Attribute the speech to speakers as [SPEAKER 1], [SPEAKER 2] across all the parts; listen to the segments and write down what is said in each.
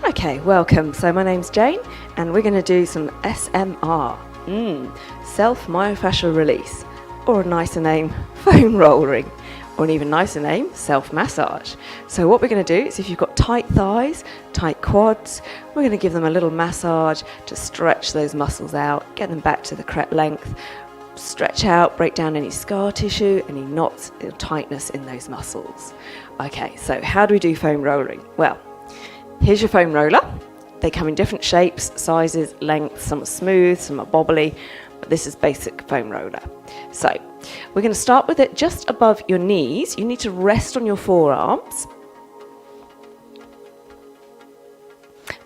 [SPEAKER 1] Okay, welcome. So my name's Jane and we're going to do some SMR, self myofascial release, or a nicer name, foam rollering, or an even nicer name, self massage. So what we're going to do is if you've got tight thighs, tight quads, we're going to give them a little massage to stretch those muscles out, get them back to the correct length, stretch out, break down any scar tissue, any knots or tightness in those muscles. Okay, so how do we do foam rollering? Well, here's your foam roller. They come in different shapes, sizes, lengths. Some are smooth, some are bobbly, but this is basic foam roller. So we're going to start with it just above your knees. You need to rest on your forearms.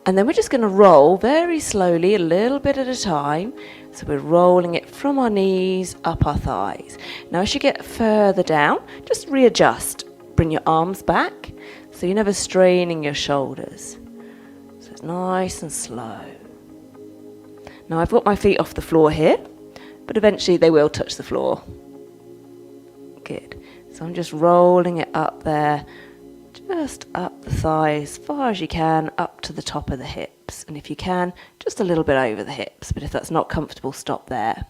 [SPEAKER 1] And then we're just going to roll very slowly, a little bit at a time. So we're rolling it from our knees up our thighs. Now as you get further down, just readjust. Bring your arms back so you're never straining your shoulders. So it's nice and slow. Now I've got my feet off the floor here, but eventually they will touch the floor. Good. So I'm just rolling it up there, just up the thighs as far as you can, up to the top of the hips. And if you can, just a little bit over the hips. But if that's not comfortable, stop there.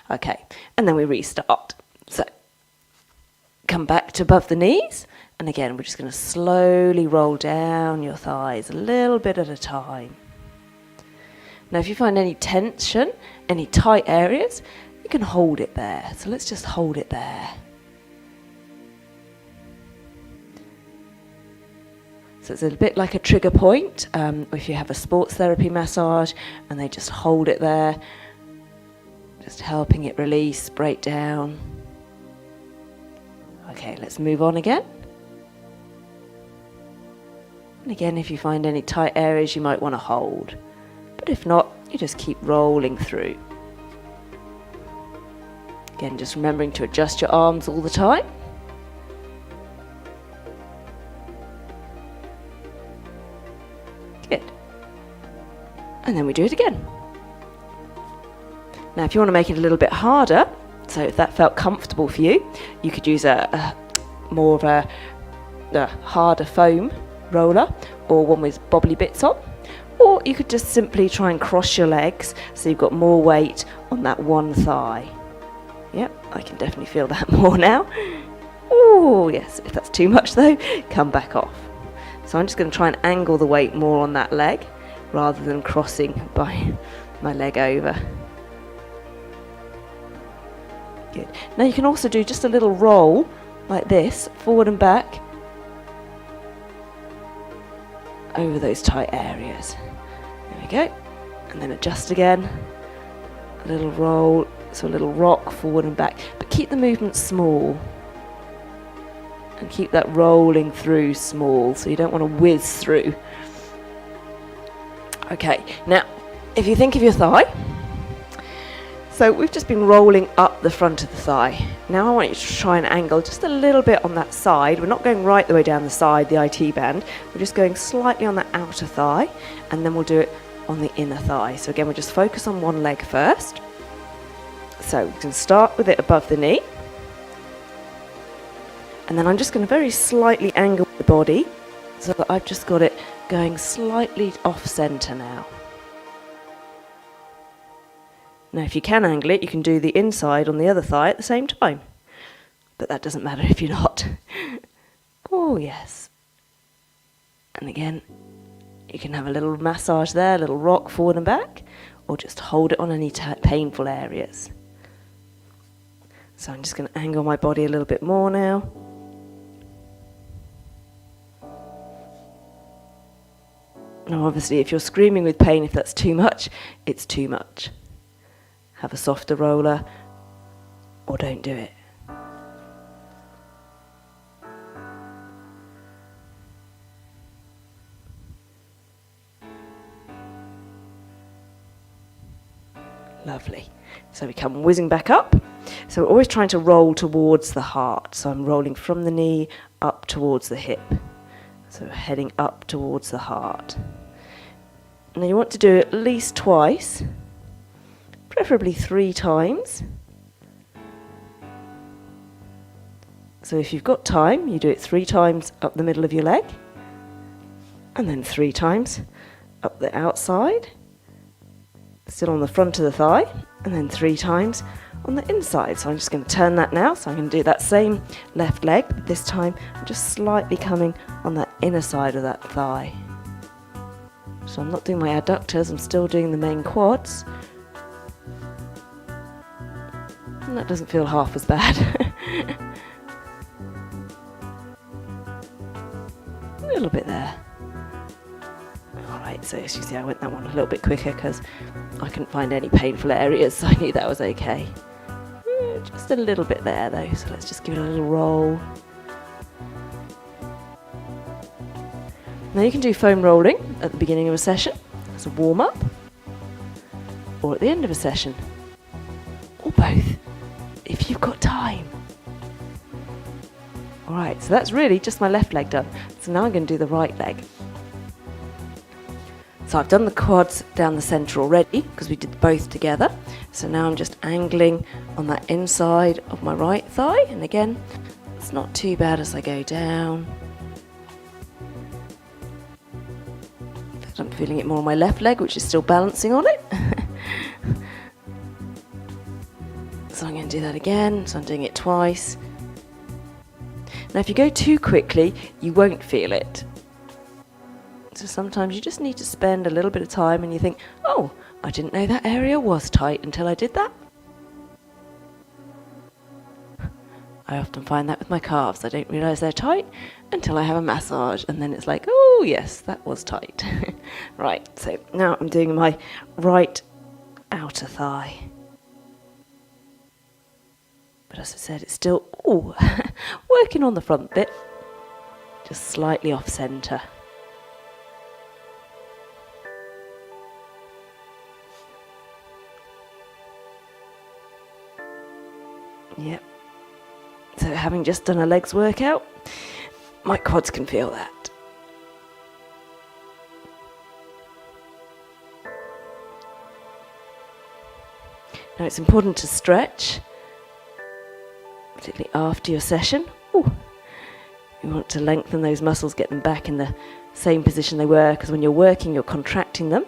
[SPEAKER 1] Okay. And then we restart. So come back to above the knees. And again, we're just going to slowly roll down your thighs a little bit at a time. Now, if you find any tension, any tight areas, you can hold it there. So let's just hold it there. So it's a bit like a trigger point. If you have a sports therapy massage and they just hold it there, just helping it release, break down. Okay, let's move on again. And again, if you find any tight areas, you might want to hold. But if not, you just keep rolling through. Again, just remembering to adjust your arms all the time. Good. And then we do it again. Now, if you want to make it a little bit harder, so if that felt comfortable for you, you could use more of a harder foam roller or one with bobbly bits on, or you could just simply try and cross your legs so you've got more weight on that one thigh. Yep, I can definitely feel that more now. Oh yes, if that's too much though, come back off. So I'm just going to try and angle the weight more on that leg rather than crossing my leg over. Good. Now you can also do just a little roll like this, forward and back, over those tight areas. There we go. And then adjust again. A little roll, so a little rock forward and back. But keep the movement small. And keep that rolling through small, so you don't want to whiz through. Okay, now, if you think of your thigh, so we've just been rolling up the front of the thigh. Now I want you to try and angle just a little bit on that side. We're not going right the way down the side, the IT band. We're just going slightly on that outer thigh, and then we'll do it on the inner thigh. So again, we'll just focus on one leg first. So we can start with it above the knee. And then I'm just going to very slightly angle the body so that I've just got it going slightly off center now. Now, if you can angle it, you can do the inside on the other thigh at the same time. But that doesn't matter if you're not. Oh, yes. And again, you can have a little massage there, a little rock forward and back, or just hold it on any painful areas. So I'm just going to angle my body a little bit more now. Now, obviously, if you're screaming with pain, if that's too much, it's too much. Have a softer roller, or don't do it. Lovely. So we come whizzing back up. So we're always trying to roll towards the heart. So I'm rolling from the knee up towards the hip. So heading up towards the heart. Now you want to do it at least twice. Preferably 3 times. So if you've got time, you do it 3 times up the middle of your leg, and then 3 times up the outside, still on the front of the thigh, and then 3 times on the inside. So I'm just going to turn that now. So I'm going to do that same left leg, but this time I'm just slightly coming on that inner side of that thigh. So I'm not doing my adductors, I'm still doing the main quads. And that doesn't feel half as bad. A little bit there. Alright, so as you see, I went that one a little bit quicker because I couldn't find any painful areas, so I knew that was okay. Just a little bit there though, so let's just give it a little roll. Now you can do foam rolling at the beginning of a session as a warm-up, or at the end of a session, or both, if you've got time. Alright, so that's really just my left leg done. So now I'm going to do the right leg. So I've done the quads down the centre already because we did both together. So now I'm just angling on that inside of my right thigh, and again, it's not too bad as I go down. I'm feeling it more on my left leg, which is still balancing on it. So I'm going to do that again. So I'm doing it twice. Now if you go too quickly, you won't feel it. So sometimes you just need to spend a little bit of time and you think, oh, I didn't know that area was tight until I did that. I often find that with my calves. I don't realise they're tight until I have a massage, and then it's like, oh yes, that was tight. Right, so now I'm doing my right outer thigh. But as I said, it's still working on the front bit, just slightly off centre. Yep. So having just done a legs workout, my quads can feel that. Now it's important to stretch, particularly after your session. Ooh. You want to lengthen those muscles, get them back in the same position they were, because when you're working, you're contracting them,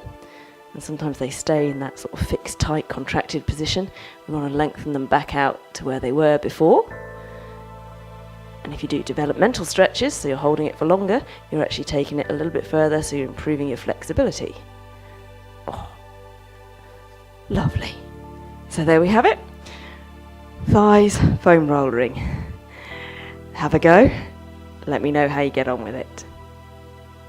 [SPEAKER 1] and sometimes they stay in that sort of fixed, tight, contracted position. We want to lengthen them back out to where they were before. And if you do developmental stretches, so you're holding it for longer, you're actually taking it a little bit further, so you're improving your flexibility. Oh, lovely. So there we have it. Thighs foam rollering. Have a go. Let me know how you get on with it.